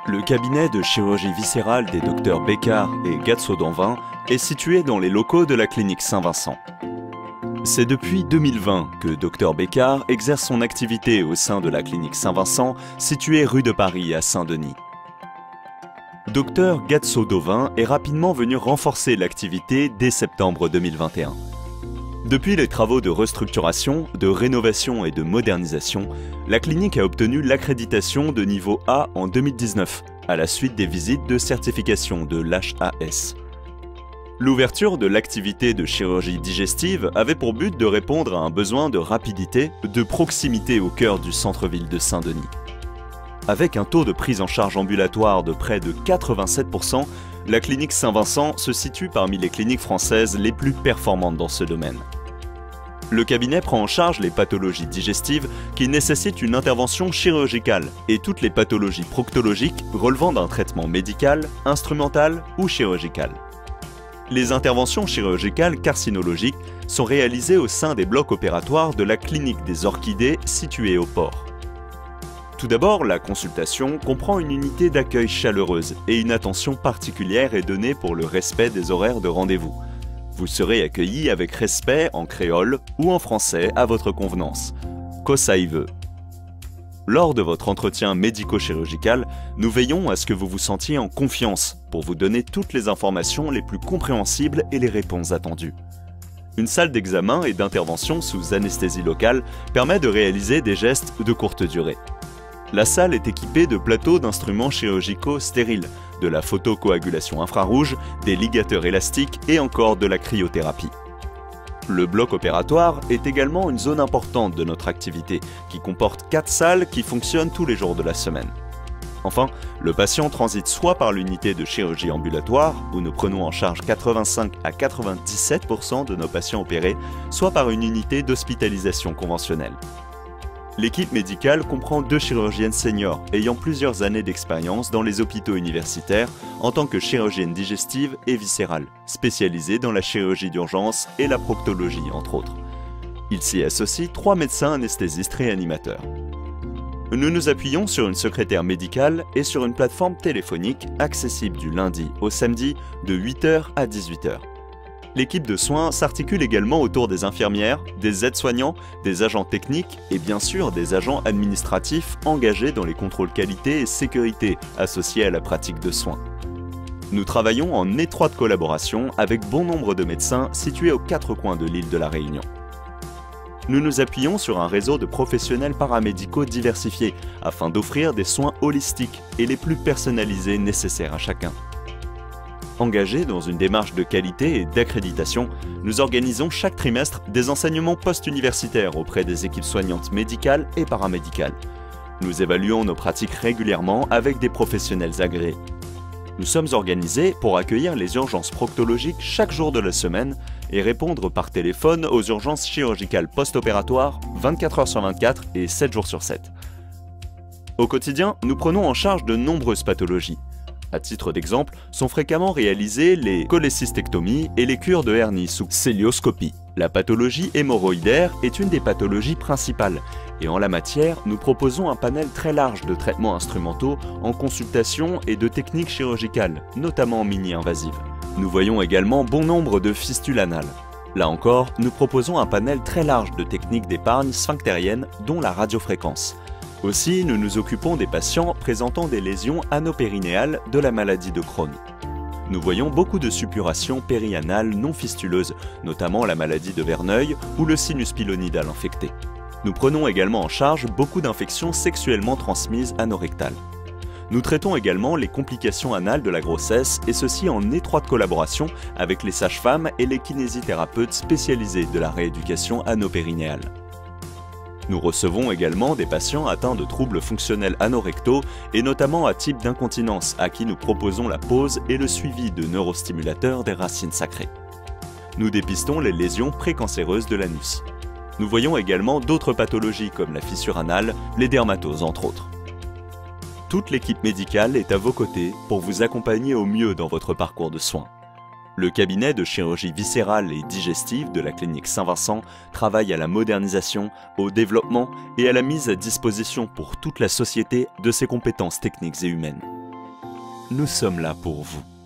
Le cabinet de chirurgie viscérale des docteurs Bécard et Gatso-Danvin est situé dans les locaux de la clinique Saint-Vincent. C'est depuis 2020 que Dr Bécard exerce son activité au sein de la clinique Saint-Vincent, située rue de Paris à Saint-Denis. Dr Gatso-Danvin est rapidement venu renforcer l'activité dès septembre 2021. Depuis les travaux de restructuration, de rénovation et de modernisation, la clinique a obtenu l'accréditation de niveau A en 2019, à la suite des visites de certification de l'HAS. L'ouverture de l'activité de chirurgie digestive avait pour but de répondre à un besoin de rapidité, de proximité au cœur du centre-ville de Saint-Denis. Avec un taux de prise en charge ambulatoire de près de 87%, la clinique Saint-Vincent se situe parmi les cliniques françaises les plus performantes dans ce domaine. Le cabinet prend en charge les pathologies digestives qui nécessitent une intervention chirurgicale et toutes les pathologies proctologiques relevant d'un traitement médical, instrumental ou chirurgical. Les interventions chirurgicales carcinologiques sont réalisées au sein des blocs opératoires de la clinique des Orchidées située au port. Tout d'abord, la consultation comprend une unité d'accueil chaleureuse et une attention particulière est donnée pour le respect des horaires de rendez-vous. Vous serez accueilli avec respect en créole ou en français à votre convenance. Kosaïve. Lors de votre entretien médico-chirurgical, nous veillons à ce que vous vous sentiez en confiance pour vous donner toutes les informations les plus compréhensibles et les réponses attendues. Une salle d'examen et d'intervention sous anesthésie locale permet de réaliser des gestes de courte durée. La salle est équipée de plateaux d'instruments chirurgicaux stériles, de la photocoagulation infrarouge, des ligateurs élastiques et encore de la cryothérapie. Le bloc opératoire est également une zone importante de notre activité, qui comporte 4 salles qui fonctionnent tous les jours de la semaine. Enfin, le patient transite soit par l'unité de chirurgie ambulatoire, où nous prenons en charge 85 à 97% de nos patients opérés, soit par une unité d'hospitalisation conventionnelle. L'équipe médicale comprend 2 chirurgiennes seniors ayant plusieurs années d'expérience dans les hôpitaux universitaires en tant que chirurgienne digestive et viscérale, spécialisées dans la chirurgie d'urgence et la proctologie entre autres. Il s'y associe 3 médecins anesthésistes réanimateurs. Nous nous appuyons sur une secrétaire médicale et sur une plateforme téléphonique accessible du lundi au samedi de 8 h à 18 h. L'équipe de soins s'articule également autour des infirmières, des aides-soignants, des agents techniques et bien sûr des agents administratifs engagés dans les contrôles qualité et sécurité associés à la pratique de soins. Nous travaillons en étroite collaboration avec bon nombre de médecins situés aux 4 coins de l'île de la Réunion. Nous nous appuyons sur un réseau de professionnels paramédicaux diversifiés afin d'offrir des soins holistiques et les plus personnalisés nécessaires à chacun. Engagés dans une démarche de qualité et d'accréditation, nous organisons chaque trimestre des enseignements post-universitaires auprès des équipes soignantes médicales et paramédicales. Nous évaluons nos pratiques régulièrement avec des professionnels agréés. Nous sommes organisés pour accueillir les urgences proctologiques chaque jour de la semaine et répondre par téléphone aux urgences chirurgicales post-opératoires 24 h sur 24 et 7 jours sur 7. Au quotidien, nous prenons en charge de nombreuses pathologies. À titre d'exemple, sont fréquemment réalisées les cholécystectomies et les cures de hernie sous cœlioscopie. La pathologie hémorroïdaire est une des pathologies principales et en la matière, nous proposons un panel très large de traitements instrumentaux en consultation et de techniques chirurgicales, notamment mini-invasives. Nous voyons également bon nombre de fistules anales. Là encore, nous proposons un panel très large de techniques d'épargne sphinctérienne, dont la radiofréquence. Aussi, nous nous occupons des patients présentant des lésions anopérinéales de la maladie de Crohn. Nous voyons beaucoup de suppurations périanales non fistuleuses, notamment la maladie de Verneuil ou le sinus pilonidal infecté. Nous prenons également en charge beaucoup d'infections sexuellement transmises anorectales. Nous traitons également les complications anales de la grossesse et ceci en étroite collaboration avec les sages-femmes et les kinésithérapeutes spécialisés de la rééducation anopérinéale. Nous recevons également des patients atteints de troubles fonctionnels anorectaux et notamment à type d'incontinence à qui nous proposons la pose et le suivi de neurostimulateurs des racines sacrées. Nous dépistons les lésions précancéreuses de l'anus. Nous voyons également d'autres pathologies comme la fissure anale, les dermatoses entre autres. Toute l'équipe médicale est à vos côtés pour vous accompagner au mieux dans votre parcours de soins. Le cabinet de chirurgie viscérale et digestive de la clinique Saint-Vincent travaille à la modernisation, au développement et à la mise à disposition pour toute la société de ses compétences techniques et humaines. nous sommes là pour vous.